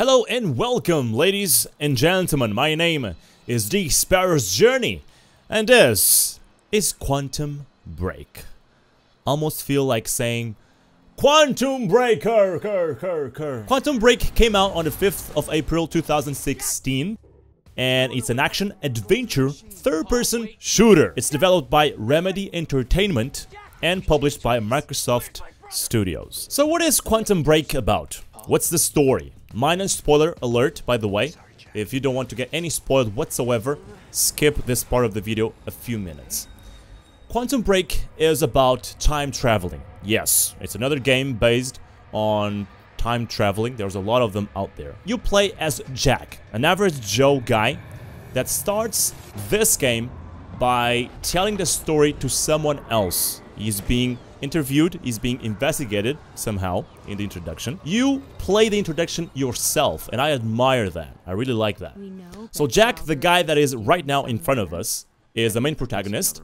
Hello and welcome, ladies and gentlemen. My name is TheSparrowsJourney, and this is Quantum Break. Almost feel like saying Quantum Breaker. Quantum Break came out on the 5th of April 2016, and it's an action-adventure third-person shooter. It's developed by Remedy Entertainment and published by Microsoft Studios. So what is Quantum Break about? What's the story? Minor spoiler alert, by the way. If you don't want to get any spoiled whatsoever, skip this part of the video a few minutes. Quantum Break is about time traveling. Yes, it's another game based on time traveling. There's a lot of them out there. You play as Jack, an average Joe guy that starts this game by telling the story to someone else. He's being interviewed, he's being investigated somehow in the introduction. You play the introduction yourself, and I admire that. I really like that. So Jack, the guy that is right now in front of us, is the main protagonist,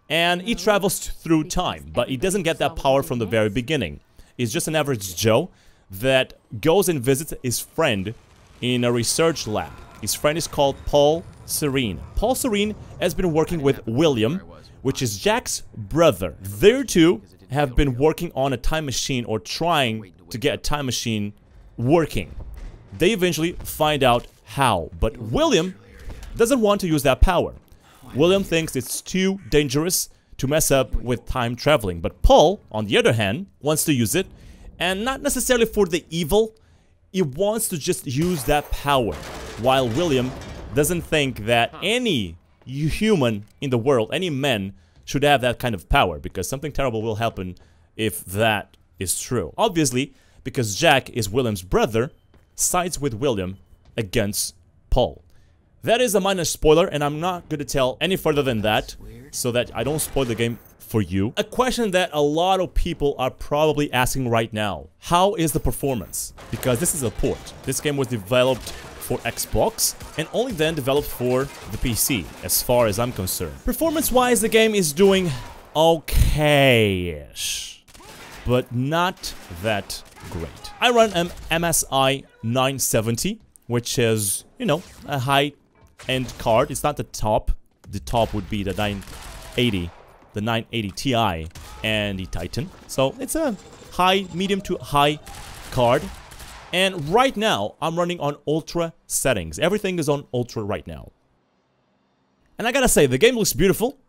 and he travels through time, but he doesn't get that power from the very beginning. He's just an average Joe that goes and visits his friend in a research lab. His friend is called Paul Serene. Paul Serene has been working with William, which is Jack's brother. Their two have been working on a time machine, or trying to get a time machine working. They eventually find out how, but William doesn't want to use that power. William thinks it's too dangerous to mess up with time traveling, but Paul, on the other hand, wants to use it, and not necessarily for the evil. He wants to just use that power, while William doesn't think that any human in the world, any man, should have that kind of power, because something terrible will happen if that is true. Obviously, because Jack is William's brother, sides with William against Paul. That is a minor spoiler, and I'm not going to tell any further than that, so that I don't spoil the game for you. A question that a lot of people are probably asking right now: how is the performance? Because this is a port. This game was developed for Xbox, and only then developed for the PC, as far as I'm concerned. Performance-wise, the game is doing okay-ish, but not that great. I run an MSI 970, which is, you know, a high-end card. It's not the top. The top would be the 980, the 980 Ti, and the Titan. So it's a high, medium to high card. And right now, I'm running on ultra settings. Everything is on ultra right now. And I gotta say, the game looks beautiful.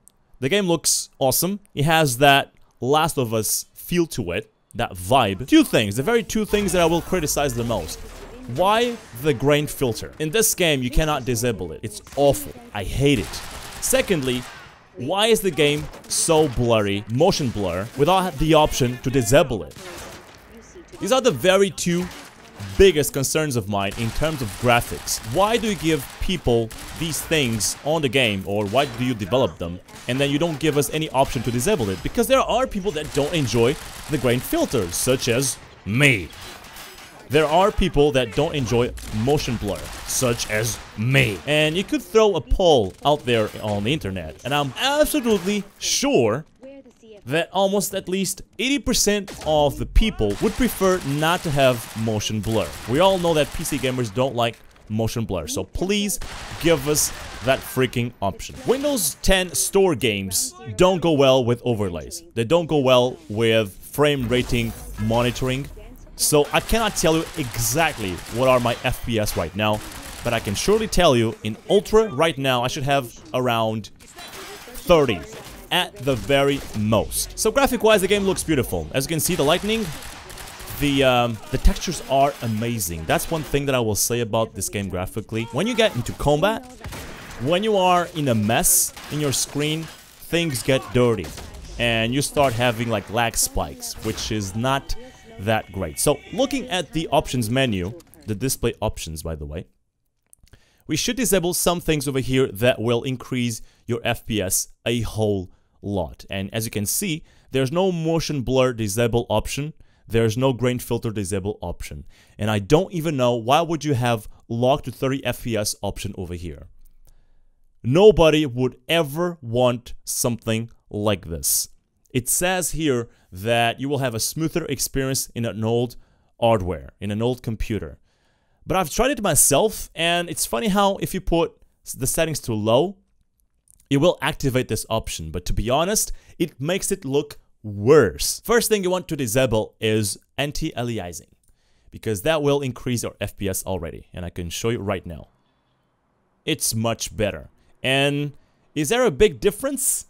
The game looks awesome. It has that Last of Us feel to it, that vibe. Two things, the very two things that I will criticize the most. Why the grain filter? In this game, you cannot disable it. It's awful. I hate it. Secondly, why is the game so blurry, motion blur, without the option to disable it? These are the very two biggest concerns of mine in terms of graphics. Why do you give people these things on the game, or why do you develop them, and then you don't give us any option to disable it? Because there are people that don't enjoy the grain filters, such as me. There are people that don't enjoy motion blur, such as me. And you could throw a poll out there on the internet, and I'm absolutely sure that almost at least 80% of the people would prefer not to have motion blur. We all know that PC gamers don't like motion blur, so please give us that freaking option. Windows 10 store games don't go well with overlays. They don't go well with frame rating monitoring. So I cannot tell you exactly what are my FPS right now, but I can surely tell you in Ultra right now I should have around 30. At the very most. So graphic-wise, the game looks beautiful. As you can see, the lighting, the textures are amazing. That's one thing that I will say about this game graphically. When you get into combat, when you are in a mess in your screen, things get dirty, and you start having like lag spikes, which is not that great. So looking at the options menu, the display options, by the way, we should disable some things over here that will increase your FPS a whole lot. And as you can see, there's no motion blur disable option. There's no grain filter disable option. And I don't even know why would you have locked to 30 FPS option over here. Nobody would ever want something like this. It says here that you will have a smoother experience in an old hardware, in an old computer. But I've tried it myself, and it's funny how if you put the settings to low, it will activate this option. But to be honest, it makes it look worse. First thing you want to disable is anti-aliasing, because that will increase your FPS already, and I can show you right now. It's much better. And is there a big difference?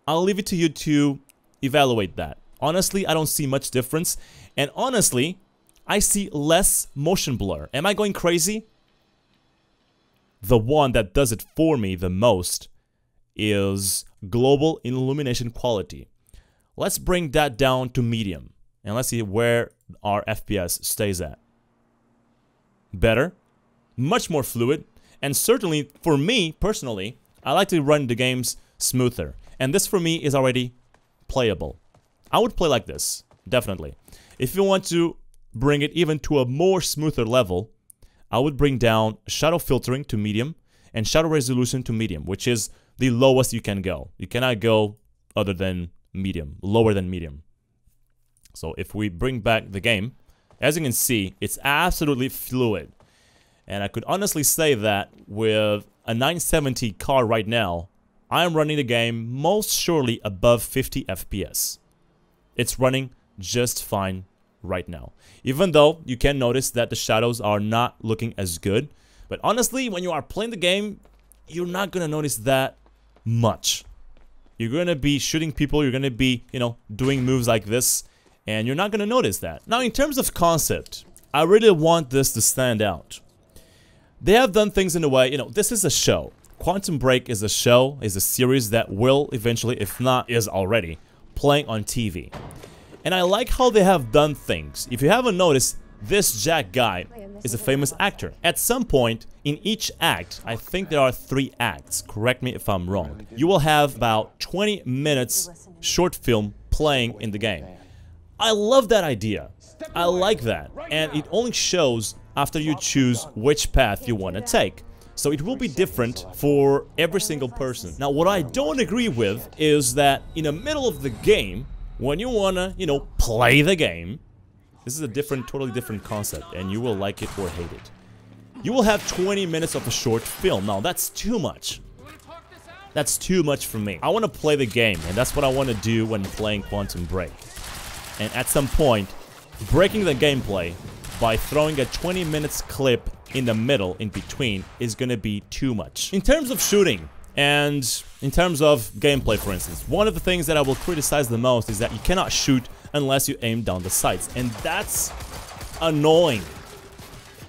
I'll leave it to you to evaluate that. Honestly, I don't see much difference, and honestly, I see less motion blur. Am I going crazy? The one that does it for me the most is global illumination quality. Let's bring that down to medium, and let's see where our FPS stays at. Better, much more fluid, and certainly for me personally, I like to run the games smoother, and this for me is already playable. I would play like this, definitely. If you want to bring it even to a more smoother level, I would bring down shadow filtering to medium and shadow resolution to medium, which is the lowest you can go. You cannot go other than medium, lower than medium. So if we bring back the game, as you can see, it's absolutely fluid. And I could honestly say that with a 970 card right now, I am running the game most surely above 50 FPS. It's running just fine right now. Even though you can notice that the shadows are not looking as good. But honestly, when you are playing the game, you're not gonna notice that much. You're gonna be shooting people, you're gonna be, doing moves like this, and you're not gonna notice that. Now, in terms of concept, I really want this to stand out. They have done things in a way, this is a show. Quantum Break is a show, is a series that will eventually, if not is already, playing on TV. And I like how they have done things. If you haven't noticed, this Jack guy is a famous actor. At some point in each act, I think there are 3 acts, correct me if I'm wrong, you will have about 20 minutes short film playing in the game. I love that idea. I like that. And it only shows after you choose which path you want to take. So it will be different for every single person. Now, what I don't agree with is that in the middle of the game, when you wanna, play the game, this is a totally different concept, and you will like it or hate it. You will have 20 minutes of a short film. Now, that's too much. That's too much for me. I want to play the game, and that's what I want to do when playing Quantum Break. And at some point, breaking the gameplay by throwing a 20 minutes clip in the middle, in between, is gonna be too much. In terms of shooting, and in terms of gameplay, for instance, one of the things that I will criticize the most is that you cannot shoot unless you aim down the sights, and that's annoying.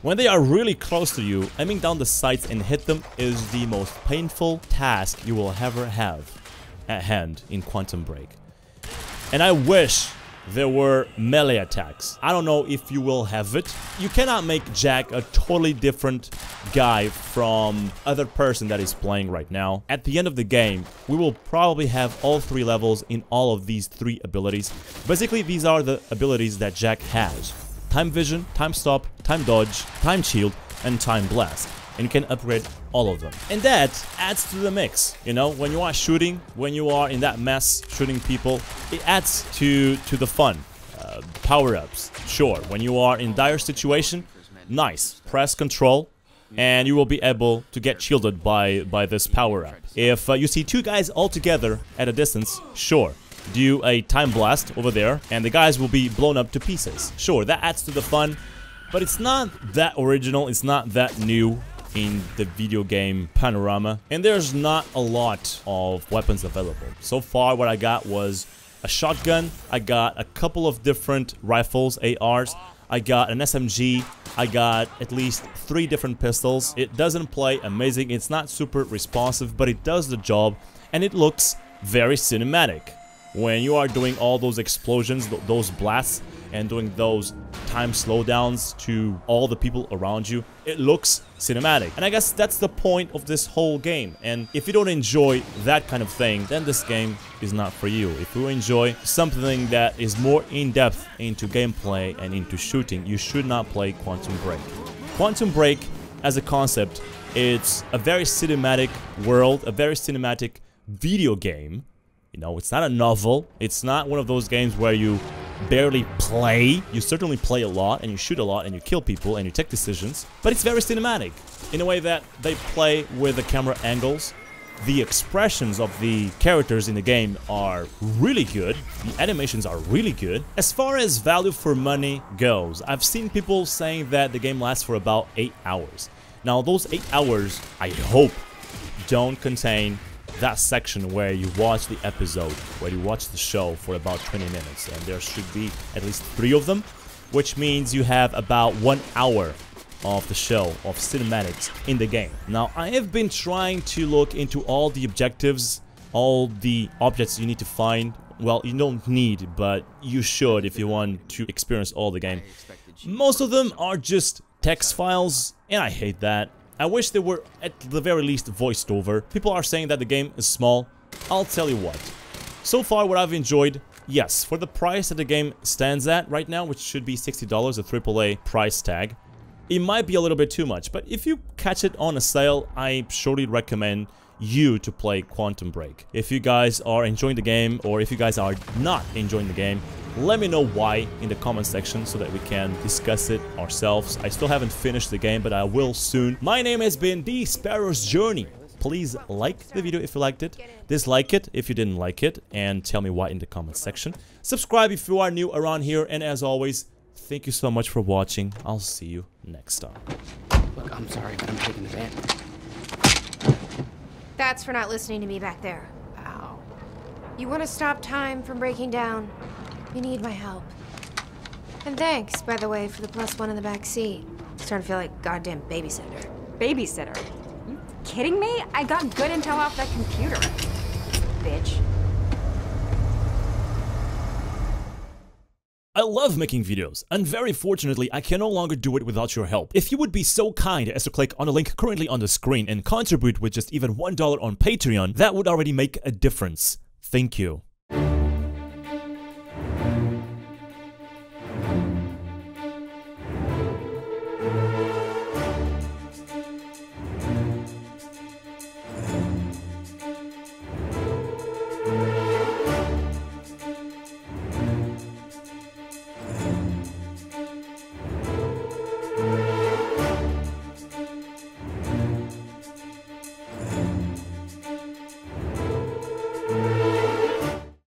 When they are really close to you, aiming down the sights and hit them is the most painful task you will ever have at hand in Quantum Break. And I wish there were melee attacks. I don't know if you will have it. You cannot make Jack a totally different guy from other person that is playing right now. At the end of the game, we will probably have all 3 levels in all of these 3 abilities. Basically, these are the abilities that Jack has. Time Vision, Time Stop, Time Dodge, Time Shield, and Time Blast. And you can upgrade all of them. And that adds to the mix. When you are shooting, when you are in that mess shooting people, it adds to the fun. Power-ups, sure. When you are in dire situation, nice. Press control, and you will be able to get shielded by this power-up. If you see 2 guys all together at a distance, sure. Do a Time Blast over there, and the guys will be blown up to pieces. Sure, that adds to the fun, but it's not that original, it's not that new in the video game panorama, and there's not a lot of weapons available. So far, what I got was a shotgun, I got a couple of different rifles, ARs, I got an SMG, I got at least 3 different pistols. It doesn't play amazing, it's not super responsive, but it does the job, and it looks very cinematic. When you are doing all those explosions, those blasts, and doing those time slowdowns to all the people around you, it looks cinematic. And I guess that's the point of this whole game. And if you don't enjoy that kind of thing, then this game is not for you. If you enjoy something that is more in-depth into gameplay and into shooting, you should not play Quantum Break. Quantum Break, as a concept, it's a very cinematic world, a very cinematic video game. It's not a novel. It's not one of those games where you barely play. You certainly play a lot, and you shoot a lot, and you kill people, and you take decisions. But it's very cinematic, in a way that they play with the camera angles. The expressions of the characters in the game are really good. The animations are really good. As far as value for money goes, I've seen people saying that the game lasts for about 8 hours. Now, those 8 hours, I hope, don't contain that section where you watch the episode, where you watch the show for about 20 minutes. And there should be at least 3 of them, which means you have about 1 hour of the show, of cinematics in the game. Now, I have been trying to look into all the objectives, all the objects you need to find. Well, you don't need, but you should if you want to experience all the game. Most of them are just text files, and I hate that. I wish they were at the very least voiced over. People are saying that the game is small. I'll tell you what. So far, what I've enjoyed, yes, for the price that the game stands at right now, which should be $60, a AAA price tag, it might be a little bit too much, but if you catch it on a sale, I surely recommend you to play Quantum Break. If you guys are enjoying the game, or if you guys are not enjoying the game, let me know why in the comment section so that we can discuss it ourselves. I still haven't finished the game, but I will soon. My name has been TheSparrowsJourney. Please like the video if you liked it, dislike it if you didn't like it, and tell me why in the comment section. Subscribe if you are new around here, and as always, thank you so much for watching. I'll see you next time. Look, I'm sorry, but I'm taking the van. That's for not listening to me back there. Ow. You want to stop time from breaking down? You need my help. And thanks, by the way, for the +1 in the back seat. Starting to feel like goddamn babysitter. Babysitter? You kidding me? I got good intel off that computer. Bitch. I love making videos, and very fortunately, I can no longer do it without your help. If you would be so kind as to click on the link currently on the screen and contribute with just even $1 on Patreon, that would already make a difference. Thank you.